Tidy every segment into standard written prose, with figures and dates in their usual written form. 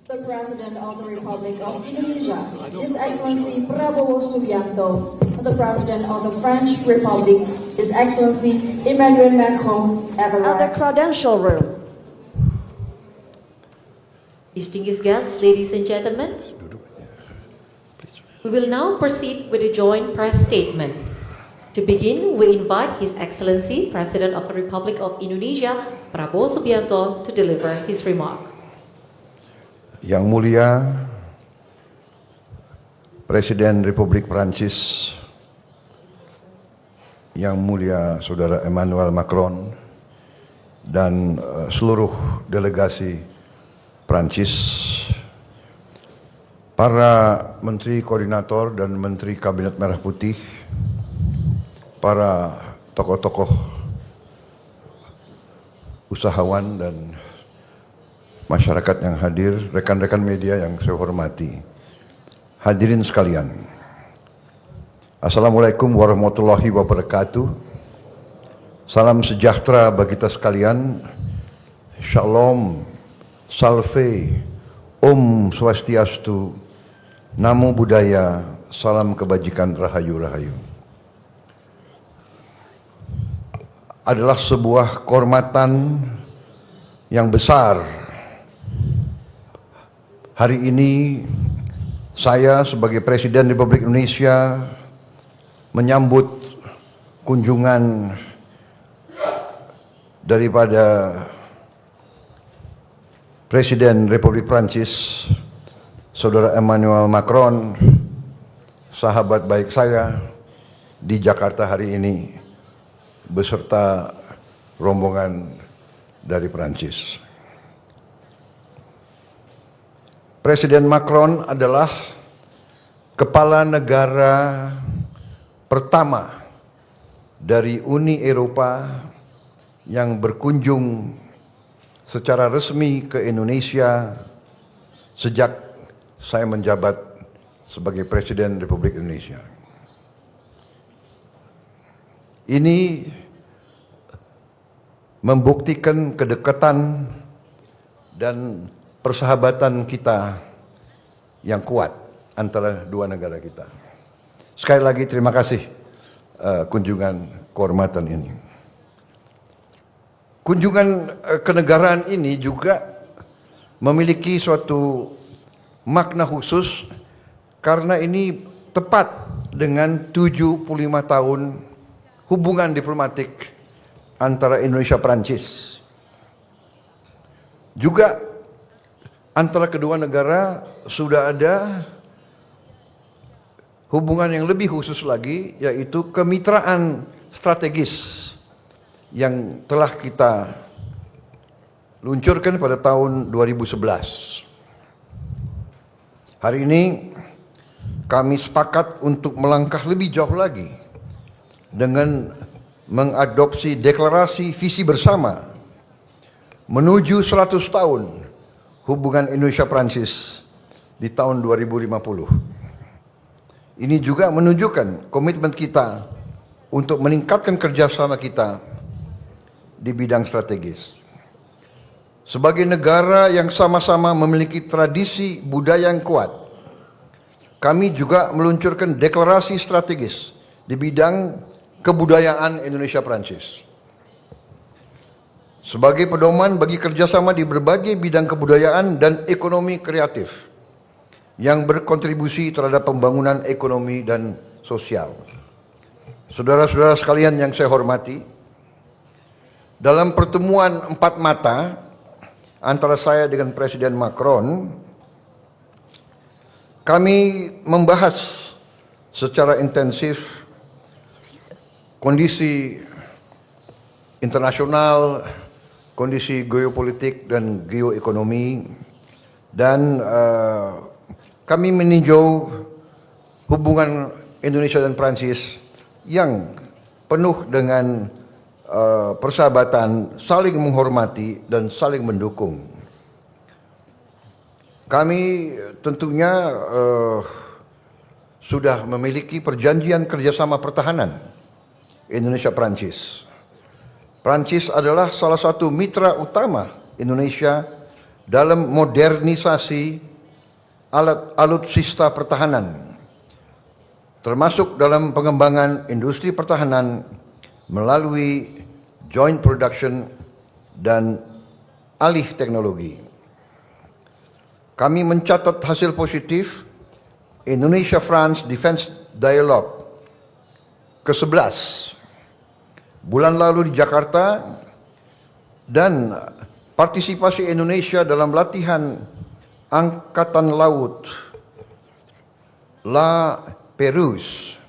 The President of the Republic of Indonesia, His Excellency Prabowo Subianto, and the President of the French Republic, His Excellency Emmanuel Macron, have At the arrived. Credential Room. Distinguished guests, ladies and gentlemen, we will now proceed with the joint press statement. To begin, we invite His Excellency, President of the Republic of Indonesia, Prabowo Subianto, to deliver his remarks. Yang Mulia Presiden Republik Prancis, Yang Mulia Saudara Emmanuel Macron, dan seluruh delegasi Prancis, para Menteri Koordinator dan Menteri Kabinet Merah Putih, para tokoh-tokoh usahawan dan masyarakat yang hadir, rekan-rekan media yang saya hormati, hadirin sekalian. Assalamualaikum warahmatullahi wabarakatuh. Salam sejahtera bagi kita sekalian. Shalom, salve, Om Swastiastu, Namo Buddhaya, salam kebajikan, rahayu-rahayu. Adalah sebuah kehormatan yang besar hari ini saya sebagai Presiden Republik Indonesia menyambut kunjungan daripada Presiden Republik Prancis, Saudara Emmanuel Macron, sahabat baik saya di Jakarta hari ini beserta rombongan dari Prancis. Presiden Macron adalah kepala negara pertama dari Uni Eropa yang berkunjung secara resmi ke Indonesia sejak saya menjabat sebagai Presiden Republik Indonesia. Ini membuktikan kedekatan dan persahabatan kita yang kuat antara dua negara kita. Sekali lagi terima kasih kunjungan kehormatan ini. Kunjungan kenegaraan ini juga memiliki suatu makna khusus karena ini tepat dengan 75 tahun hubungan diplomatik antara Indonesia Prancis. Juga antara kedua negara sudah ada hubungan yang lebih khusus lagi, yaitu kemitraan strategis yang telah kita luncurkan pada tahun 2011. Hari ini kami sepakat untuk melangkah lebih jauh lagi dengan mengadopsi deklarasi visi bersama menuju 100 tahun hubungan Indonesia-Prancis di tahun 2050. Ini juga menunjukkan komitmen kita untuk meningkatkan kerjasama kita di bidang strategis. Sebagai negara yang sama-sama memiliki tradisi budaya yang kuat, kami juga meluncurkan deklarasi strategis di bidang kebudayaan Indonesia-Prancis. Sebagai pedoman bagi kerjasama di berbagai bidang kebudayaan dan ekonomi kreatif yang berkontribusi terhadap pembangunan ekonomi dan sosial. Saudara-saudara sekalian yang saya hormati, dalam pertemuan empat mata antara saya dengan Presiden Macron, kami membahas secara intensif kondisi internasional, kondisi geopolitik dan geoekonomi, dan kami meninjau hubungan Indonesia dan Prancis yang penuh dengan persahabatan, saling menghormati dan saling mendukung. Kami tentunya sudah memiliki perjanjian kerjasama pertahanan Indonesia-Prancis. Prancis adalah salah satu mitra utama Indonesia dalam modernisasi alutsista pertahanan, termasuk dalam pengembangan industri pertahanan melalui joint production dan alih teknologi. Kami mencatat hasil positif Indonesia-France Defense Dialogue ke-11 bulan lalu di Jakarta, dan partisipasi Indonesia dalam latihan Angkatan Laut La Perouse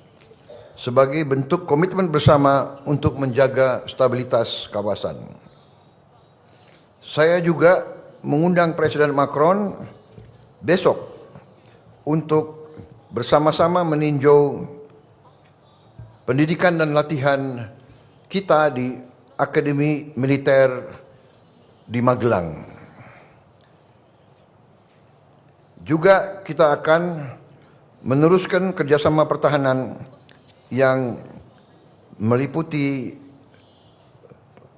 sebagai bentuk komitmen bersama untuk menjaga stabilitas kawasan. Saya juga mengundang Presiden Macron besok untuk bersama-sama meninjau pendidikan dan latihan kita di Akademi Militer di Magelang. Juga kita akan meneruskan kerjasama pertahanan yang meliputi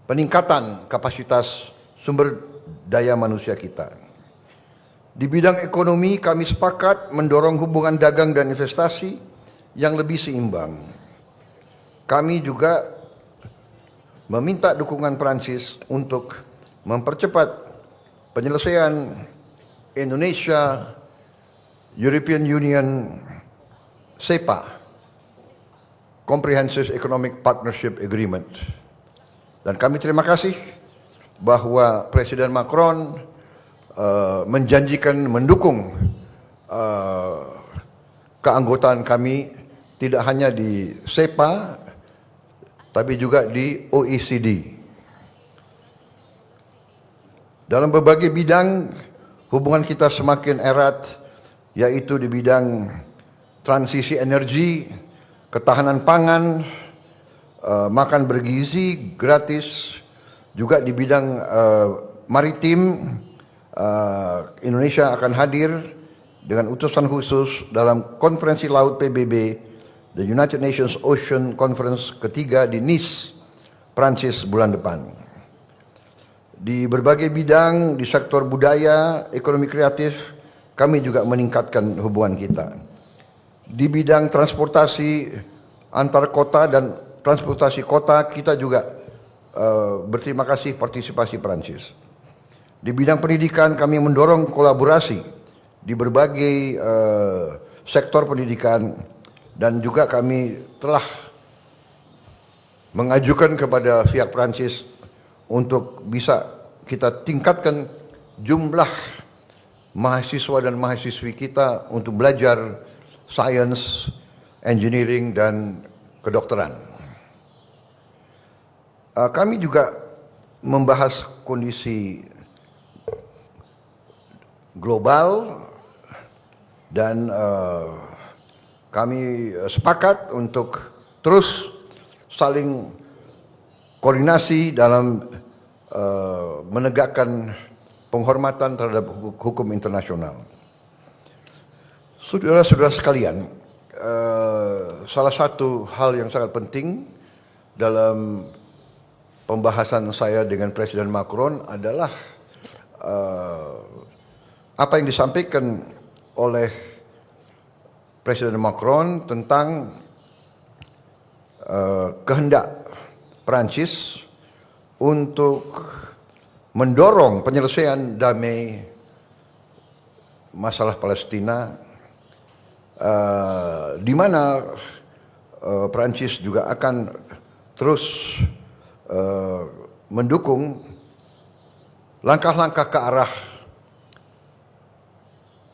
peningkatan kapasitas sumber daya manusia kita. Di bidang ekonomi, kami sepakat mendorong hubungan dagang dan investasi yang lebih seimbang. Kami juga meminta dukungan Prancis untuk mempercepat penyelesaian Indonesia European Union CEPA, Comprehensive Economic Partnership Agreement. Dan kami terima kasih bahwa Presiden Macron menjanjikan mendukung keanggotaan kami tidak hanya di CEPA tapi juga di OECD. Dalam berbagai bidang hubungan kita semakin erat, yaitu di bidang transisi energi, ketahanan pangan, makan bergizi gratis, juga di bidang maritim. Indonesia akan hadir dengan utusan khusus dalam konferensi laut PBB, The United Nations Ocean Conference ketiga di Nice, Prancis bulan depan. Di berbagai bidang, di sektor budaya, ekonomi kreatif, kami juga meningkatkan hubungan kita. Di bidang transportasi antar kota dan transportasi kota, kita juga berterima kasih partisipasi Prancis. Di bidang pendidikan, kami mendorong kolaborasi di berbagai sektor pendidikan, dan juga kami telah mengajukan kepada pihak Prancis untuk bisa kita tingkatkan jumlah mahasiswa dan mahasiswi kita untuk belajar sains, engineering, dan kedokteran. Kami juga membahas kondisi global dan kami sepakat untuk terus saling koordinasi dalam menegakkan penghormatan terhadap hukum internasional. Saudara-saudara sekalian, salah satu hal yang sangat penting dalam pembahasan saya dengan Presiden Macron adalah apa yang disampaikan oleh Presiden Macron tentang kehendak Prancis untuk mendorong penyelesaian damai masalah Palestina, di mana Prancis juga akan terus mendukung langkah-langkah ke arah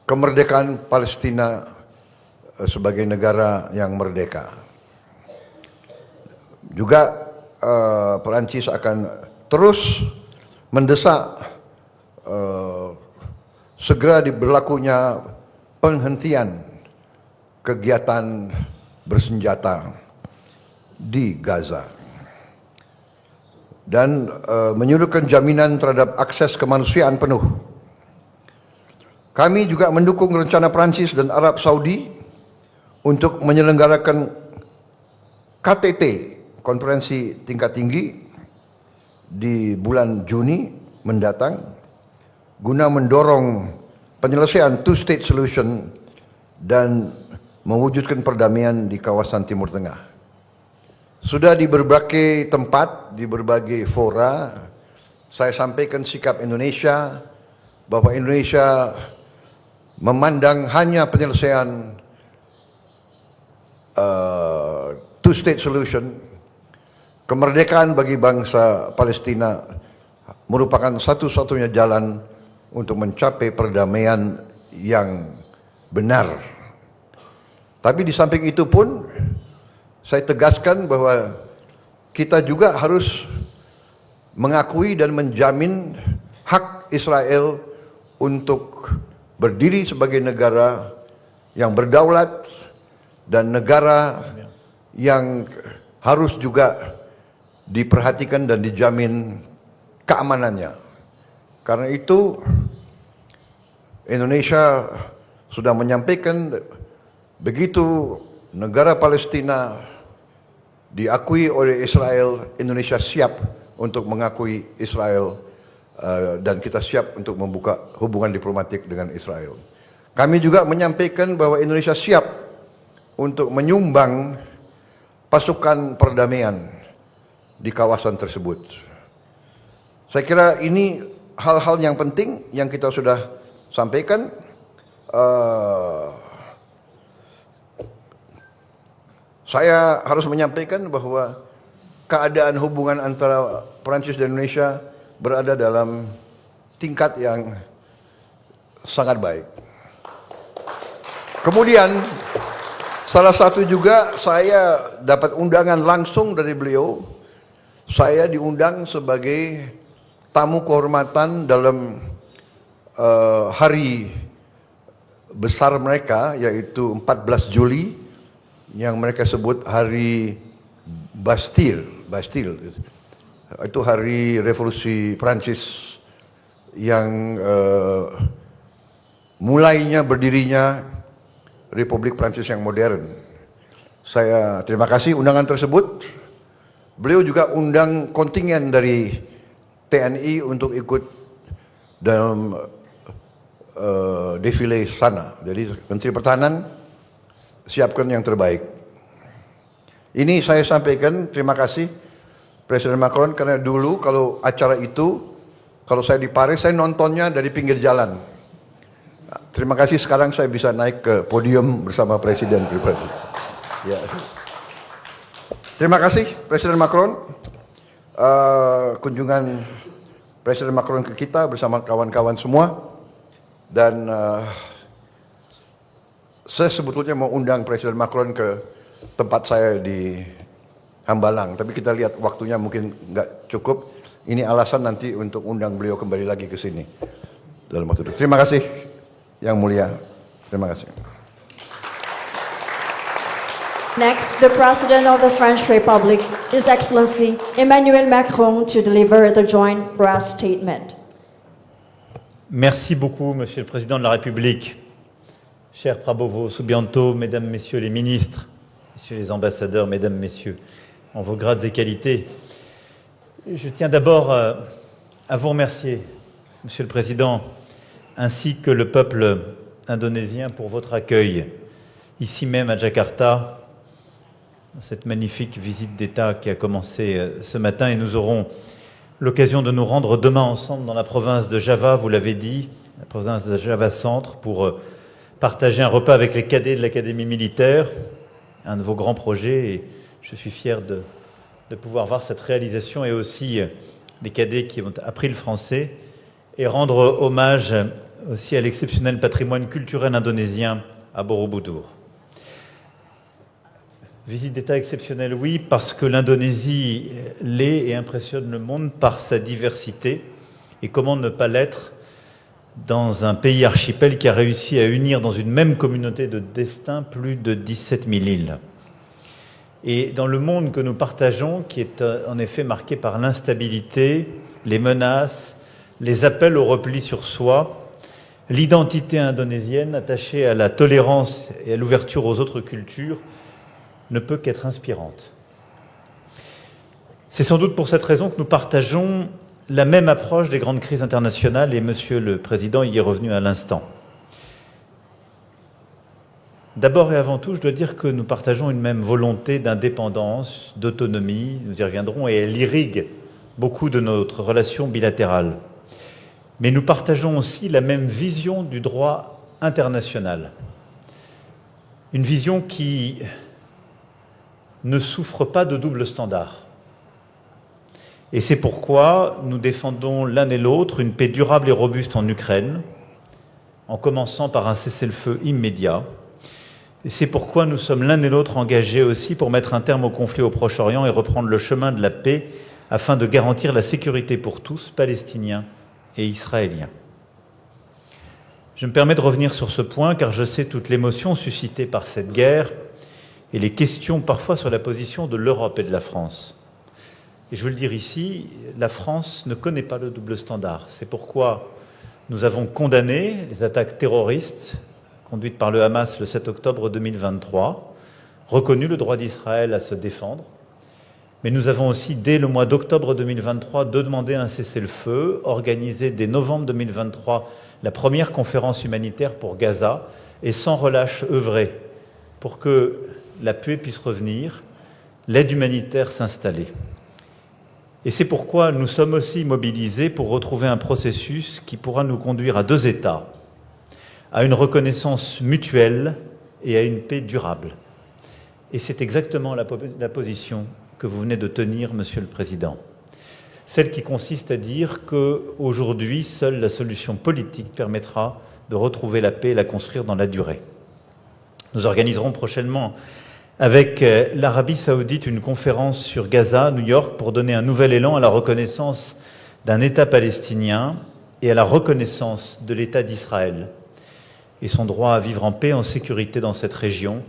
kemerdekaan Palestina sebagai negara yang merdeka. Juga Perancis akan terus mendesak segera diberlakunya penghentian kegiatan bersenjata di Gaza, dan menyuruhkan jaminan terhadap akses kemanusiaan penuh. Kami juga mendukung rencana Prancis dan Arab Saudi untuk menyelenggarakan KTT, konferensi tingkat tinggi, di bulan Juni mendatang, guna mendorong penyelesaian two-state solution dan mewujudkan perdamaian di kawasan Timur Tengah. Sudah di berbagai tempat, di berbagai fora, saya sampaikan sikap Indonesia bahwa Indonesia memandang hanya penyelesaian two-state solution, kemerdekaan bagi bangsa Palestina merupakan satu-satunya jalan untuk mencapai perdamaian yang benar. Tapi di samping itu pun saya tegaskan bahwa kita juga harus mengakui dan menjamin hak Israel untuk berdiri sebagai negara yang berdaulat dan negara yang harus juga diperhatikan dan dijamin keamanannya. Karena itu Indonesia sudah menyampaikan begitu negara Palestina diakui oleh Israel, Indonesia siap untuk mengakui Israel dan kita siap untuk membuka hubungan diplomatik dengan Israel. Kami juga menyampaikan bahwa Indonesia siap untuk menyumbang pasukan perdamaian di kawasan tersebut. Saya kira ini hal-hal yang penting yang kita sudah sampaikan. Saya harus menyampaikan bahwa keadaan hubungan antara Perancis dan Indonesia berada dalam tingkat yang sangat baik. Kemudian salah satu juga saya dapat undangan langsung dari beliau. Saya diundang sebagai tamu kehormatan dalam hari besar mereka, yaitu 14 Juli yang mereka sebut hari Bastille. Itu hari revolusi Prancis yang mulainya berdirinya Republik Prancis yang modern. Saya terima kasih undangan tersebut. Beliau juga undang kontingen dari TNI untuk ikut dalam defile sana. Jadi Menteri Pertahanan siapkan yang terbaik. Ini saya sampaikan terima kasih Presiden Macron, karena dulu kalau acara itu, kalau saya di Paris, saya nontonnya dari pinggir jalan. Terima kasih sekarang saya bisa naik ke podium bersama Presiden pribadi. Ya. Terima kasih Presiden Macron. Kunjungan Presiden Macron ke kita bersama kawan-kawan semua. Dan saya sebetulnya mau undang Presiden Macron ke tempat saya di Hambalang, tapi kita lihat waktunya mungkin nggak cukup. Ini alasan nanti untuk undang beliau kembali lagi ke sini dalam waktu itu. Terima kasih Yang Mulia. Terima kasih. Next, the President of the French Republic, His Excellency Emmanuel Macron, to deliver the joint press statement. Merci beaucoup, Monsieur le Président de la République. Cher Prabowo Subianto, Mesdames, Messieurs les ministres, Messieurs les ambassadeurs, Mesdames, Messieurs, en vos grades et qualités, je tiens d'abord à vous remercier, Monsieur le Président, ainsi que le peuple indonésien pour votre accueil, ici même à Jakarta, dans cette magnifique visite d'État qui a commencé ce matin, et nous aurons l'occasion de nous rendre demain ensemble dans la province de Java, vous l'avez dit, la province de Java Centre, pour partager un repas avec les cadets de l'Académie militaire, un de vos grands projets, et je suis fier de pouvoir voir cette réalisation, et aussi les cadets qui ont appris le français, et rendre hommage aussi à l'exceptionnel patrimoine culturel indonésien à Borobudur. Visite d'État exceptionnelle, oui, parce que l'Indonésie l'est et impressionne le monde par sa diversité. Et comment ne pas l'être dans un pays archipel qui a réussi à unir dans une même communauté de destin plus de 17 000 îles. Et dans le monde que nous partageons, qui est en effet marqué par l'instabilité, les menaces, les appels au repli sur soi, l'identité indonésienne attachée à la tolérance et à l'ouverture aux autres cultures ne peut qu'être inspirante. C'est sans doute pour cette raison que nous partageons la même approche des grandes crises internationales et Monsieur le Président y est revenu à l'instant. D'abord et avant tout, je dois dire que nous partageons une même volonté d'indépendance, d'autonomie, nous y reviendrons, et elle irrigue beaucoup de notre relation bilatérale. Mais nous partageons aussi la même vision du droit international. Une vision qui ne souffre pas de double standard. Et c'est pourquoi nous défendons l'un et l'autre une paix durable et robuste en Ukraine, en commençant par un cessez-le-feu immédiat. Et c'est pourquoi nous sommes l'un et l'autre engagés aussi pour mettre un terme au conflit au Proche-Orient et reprendre le chemin de la paix afin de garantir la sécurité pour tous, Palestiniens et Israéliens. Je me permets de revenir sur ce point car je sais toute l'émotion suscitée par cette guerre et les questions parfois sur la position de l'Europe et de la France. Et je veux le dire ici, la France ne connaît pas le double standard. C'est pourquoi nous avons condamné les attaques terroristes conduites par le Hamas le 7 octobre 2023, reconnu le droit d'Israël à se défendre, mais nous avons aussi, dès le mois d'octobre 2023, demandé un cessez-le-feu, organisé dès novembre 2023 la première conférence humanitaire pour Gaza, et sans relâche œuvré pour que la paix puisse revenir, l'aide humanitaire s'installer. Et c'est pourquoi nous sommes aussi mobilisés pour retrouver un processus qui pourra nous conduire à deux États, à une reconnaissance mutuelle et à une paix durable. Et c'est exactement la position que vous venez de tenir, Monsieur le Président. Celle qui consiste à dire qu'aujourd'hui, seule la solution politique permettra de retrouver la paix et la construire dans la durée. Nous organiserons prochainement avec l'Arabie Saoudite une conférence sur Gaza à New York pour donner un nouvel élan à la reconnaissance d'un État palestinien et à la reconnaissance de l'État d'Israël et son droit à vivre en paix, en sécurité dans cette région.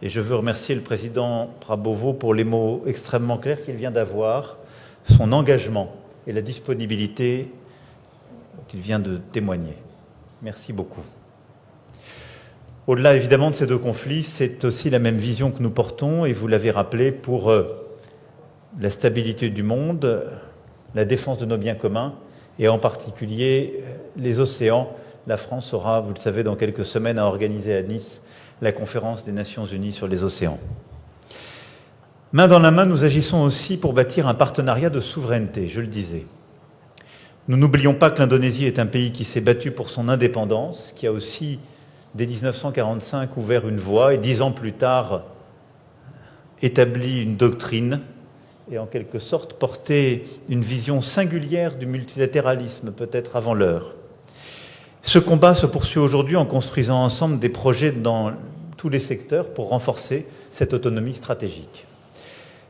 Et je veux remercier le président Prabowo pour les mots extrêmement clairs qu'il vient d'avoir, son engagement et la disponibilité qu'il vient de témoigner. Merci beaucoup. Au-delà évidemment de ces deux conflits, c'est aussi la même vision que nous portons, et vous l'avez rappelé, pour la stabilité du monde, la défense de nos biens communs, et en particulier les océans. La France aura, vous le savez, dans quelques semaines à organiser à Nice la conférence des Nations Unies sur les océans. Main dans la main, nous agissons aussi pour bâtir un partenariat de souveraineté, je le disais. Nous n'oublions pas que l'Indonésie est un pays qui s'est battu pour son indépendance, qui a aussi, dès 1945, ouvert une voie et 10 ans plus tard, établi une doctrine et en quelque sorte porté une vision singulière du multilatéralisme, peut-être avant l'heure. Ce combat se poursuit aujourd'hui en construisant ensemble des projets dans tous les secteurs pour renforcer cette autonomie stratégique.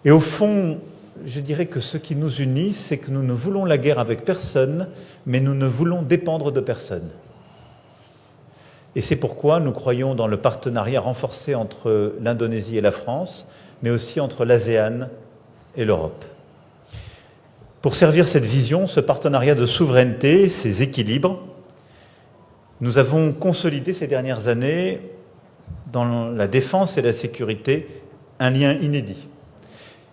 Et au fond, je dirais que ce qui nous unit, c'est que nous ne voulons la guerre avec personne, mais nous ne voulons dépendre de personne. Et c'est pourquoi nous croyons dans le partenariat renforcé entre l'Indonésie et la France, mais aussi entre l'ASEAN et l'Europe. Pour servir cette vision, ce partenariat de souveraineté, ces équilibres, nous avons consolidé ces dernières années, dans la défense et la sécurité, un lien inédit.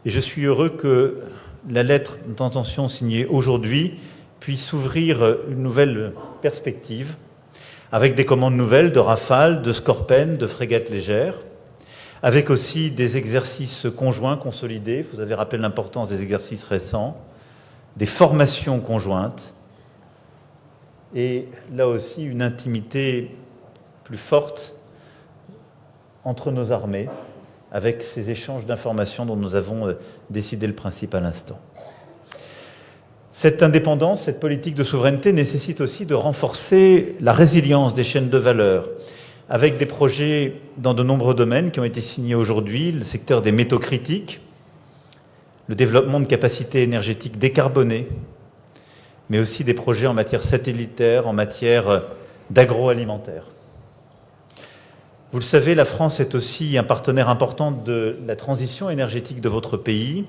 Et je suis heureux que la lettre d'intention signée aujourd'hui puisse ouvrir une nouvelle perspective, avec des commandes nouvelles de Rafale, de Skorpen, de frégates légères, avec aussi des exercices conjoints consolidés. Vous avez rappelé l'importance des exercices récents, des formations conjointes, et là aussi une intimité plus forte entre nos armées, avec ces échanges d'informations dont nous avons décidé le principe à l'instant. Cette indépendance, cette politique de souveraineté nécessite aussi de renforcer la résilience des chaînes de valeur, avec des projets dans de nombreux domaines qui ont été signés aujourd'hui, le secteur des métaux critiques, le développement de capacités énergétiques décarbonées, mais aussi des projets en matière satellitaire, en matière d'agroalimentaire. Vous le savez, la France est aussi un partenaire important de la transition énergétique de votre pays.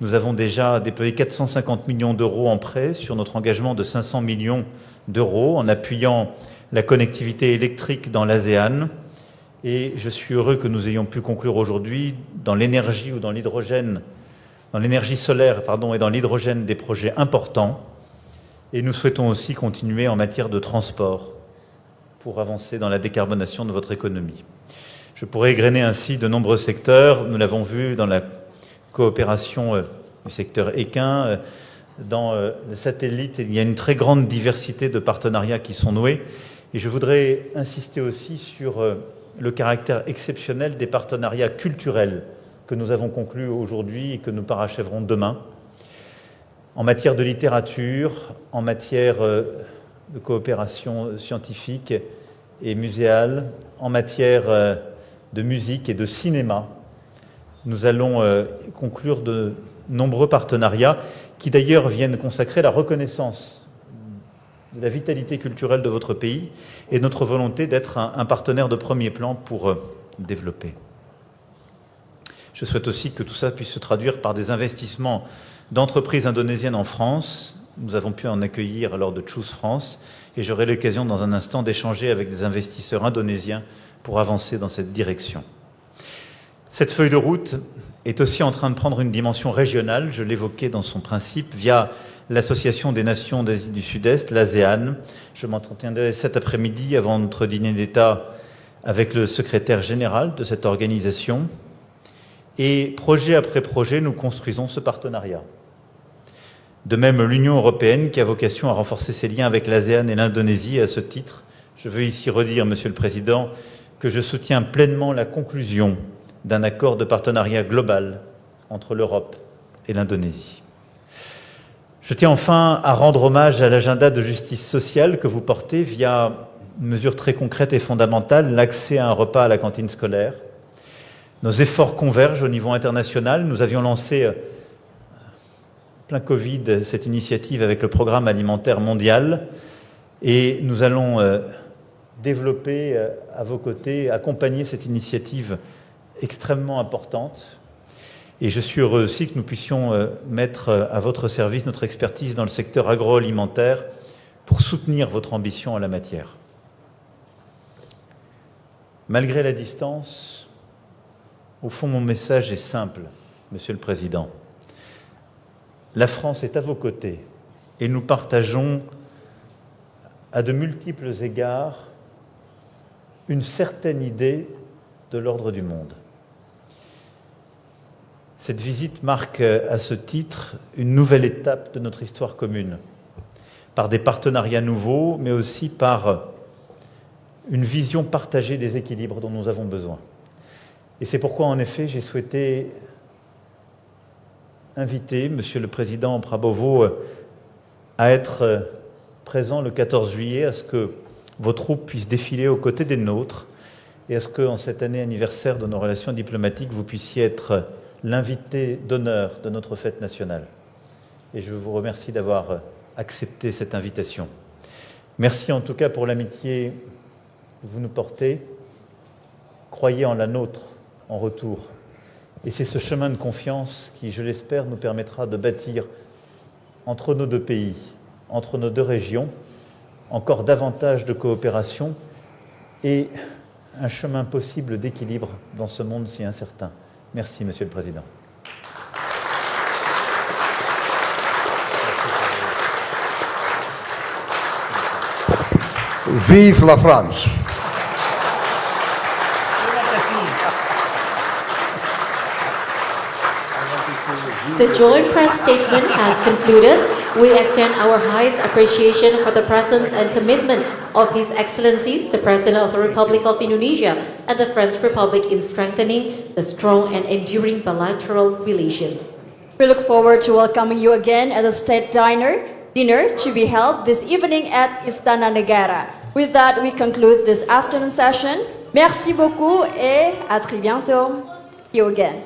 Nous avons déjà déployé 450 millions d'euros en prêts sur notre engagement de 500 millions d'euros en appuyant la connectivité électrique dans l'ASEAN. Et je suis heureux que nous ayons pu conclure aujourd'hui dans l'énergie ou dans l'hydrogène, dans l'énergie solaire, et dans l'hydrogène des projets importants Et nous souhaitons aussi continuer en matière de transport pour avancer dans la décarbonation de votre économie. Je pourrais égrener ainsi de nombreux secteurs. Nous l'avons vu dans la coopération du secteur équin, dans le satellite. Il y a une très grande diversité de partenariats qui sont noués. Et je voudrais insister aussi sur le caractère exceptionnel des partenariats culturels que nous avons conclus aujourd'hui et que nous parachèverons demain, en matière de littérature, en matière de coopération scientifique et muséale, en matière de musique et de cinéma. Nous allons conclure de nombreux partenariats qui d'ailleurs viennent consacrer la reconnaissance de la vitalité culturelle de votre pays et notre volonté d'être un partenaire de premier plan pour développer. Je souhaite aussi que tout ça puisse se traduire par des investissements d'entreprises indonésiennes en France. Nous avons pu en accueillir lors de Choose France et j'aurai l'occasion dans un instant d'échanger avec des investisseurs indonésiens pour avancer dans cette direction. Cette feuille de route est aussi en train de prendre une dimension régionale, je l'évoquais dans son principe, via l'Association des Nations d'Asie du Sud-Est, l'ASEAN. Je m'entretiendrai cet après-midi avant notre dîner d'État avec le secrétaire général de cette organisation. Et projet après projet, nous construisons ce partenariat. De même, l'Union européenne, qui a vocation à renforcer ses liens avec l'ASEAN et l'Indonésie. À ce titre, je veux ici redire, Monsieur le Président, que je soutiens pleinement la conclusion d'un accord de partenariat global entre l'Europe et l'Indonésie. Je tiens enfin à rendre hommage à l'agenda de justice sociale que vous portez via une mesure très concrète et fondamentale, l'accès à un repas à la cantine scolaire. Nos efforts convergent au niveau international. Nous avions lancé, plein Covid, cette initiative avec le Programme alimentaire mondial et nous allons développer à vos côtés, accompagner cette initiative extrêmement importante. Et je suis heureux aussi que nous puissions mettre à votre service notre expertise dans le secteur agroalimentaire pour soutenir votre ambition en la matière. Malgré la distance, au fond, mon message est simple, Monsieur le Président. La France est à vos côtés et nous partageons à de multiples égards une certaine idée de l'ordre du monde. Cette visite marque à ce titre une nouvelle étape de notre histoire commune, par des partenariats nouveaux, mais aussi par une vision partagée des équilibres dont nous avons besoin. Et c'est pourquoi, en effet, j'ai souhaité inviter Monsieur le Président Prabowo à être présent le 14 juillet, à ce que vos troupes puissent défiler aux côtés des nôtres et à ce qu'en cette année anniversaire de nos relations diplomatiques, vous puissiez être l'invité d'honneur de notre fête nationale. Et je vous remercie d'avoir accepté cette invitation. Merci en tout cas pour l'amitié que vous nous portez. Croyez en la nôtre en retour. Et c'est ce chemin de confiance qui, je l'espère, nous permettra de bâtir entre nos deux pays, entre nos deux régions, encore davantage de coopération et un chemin possible d'équilibre dans ce monde si incertain. Merci, Monsieur le Président. Vive la France! The joint press statement has concluded. We extend our highest appreciation for the presence and commitment of His Excellencies, the President of the Republic of Indonesia and the French Republic in strengthening the strong and enduring bilateral relations. We look forward to welcoming you again at the state dinner to be held this evening at Istana Negara. With that, we conclude this afternoon session. Merci beaucoup et à très bientôt. See you again.